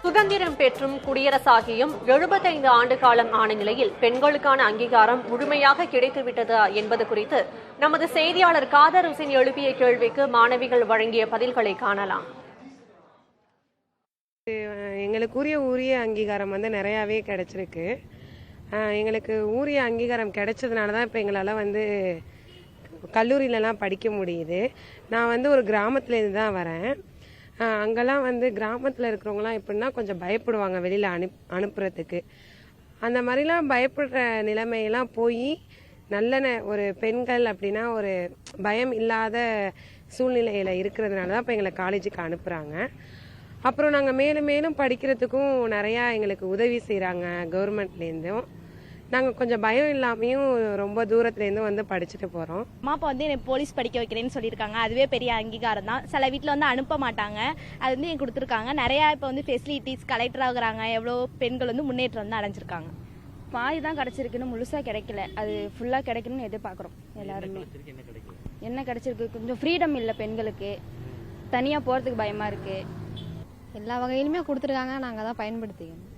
சுதந்திரம் பெற்றும் குடியரசாகியும் 75 ஆண்டு காலம் ஆன நிலையில் பெண்களுக்கான அங்கீகாரம் முழுமையாக கிடைத்துவிட்டதா என்பது குறித்து நமது செய்தியாளர் காதர் ஹுசைன் எழுப்பிய கேள்விக்கு மாணவிகள் வழங்கிய பதில்களை காணலாம். எங்களுக்கு உரிய அங்கீகாரம் நிறையாவே கிடைச்சிருக்கு. எங்களுக்கு உரிய அங்கீகாரம் கிடைச்சதுனால தான் இப்போ எங்களால் கல்லூரியிலலாம் படிக்க முடியுது. நான் ஒரு கிராமத்துலேருந்து தான் வரேன். அங்கெல்லாம் கிராமத்தில் இருக்கிறவங்களாம் எப்படின்னா கொஞ்சம் பயப்படுவாங்க வெளியில் அனுப்புறதுக்கு. அந்த மாதிரிலாம் பயப்படுற நிலைமையெல்லாம் போய் நல்ல ஒரு பெண்கள் அப்படின்னா ஒரு பயம் இல்லாத சூழ்நிலையில் இருக்கிறதுனால தான் இப்போ எங்களை காலேஜுக்கு அனுப்புகிறாங்க. அப்புறம் நாங்கள் மேலும் மேலும் படிக்கிறதுக்கும் நிறையா எங்களுக்கு உதவி செய்கிறாங்க கவர்மெண்ட்லேருந்தும். நாங்கள் கொஞ்சம் பயம் இல்லாமையும் ரொம்ப தூரத்துலேருந்து படிச்சுட்டு போகிறோம். அம்மா அப்பா என்னை போலீஸ் படிக்க வைக்கிறேன்னு சொல்லியிருக்காங்க. அதுவே பெரிய அங்கீகாரம் தான். சில வீட்டில் அனுப்ப மாட்டாங்க, அது எனக்கு கொடுத்துருக்காங்க. நிறையா இப்போ ஃபெசிலிட்டிஸ் கலெக்டர் ஆகுறாங்க. எவ்வளோ பெண்கள் முன்னேற்றம் அடைஞ்சிருக்காங்க. பாதி தான் கிடைச்சிருக்குன்னு முழுசாக கிடைக்கல. அது ஃபுல்லாக கிடைக்கணும்னு எதிர்பார்க்குறோம் எல்லாருமே. என்ன கிடைச்சிருக்கு, கொஞ்சம் ஃப்ரீடம் இல்லை பெண்களுக்கு, தனியாக போகிறதுக்கு பயமாக இருக்குது. எல்லா வகையிலுமே கொடுத்துருக்காங்க, நாங்கள் தான் பயன்படுத்திக்கணும்.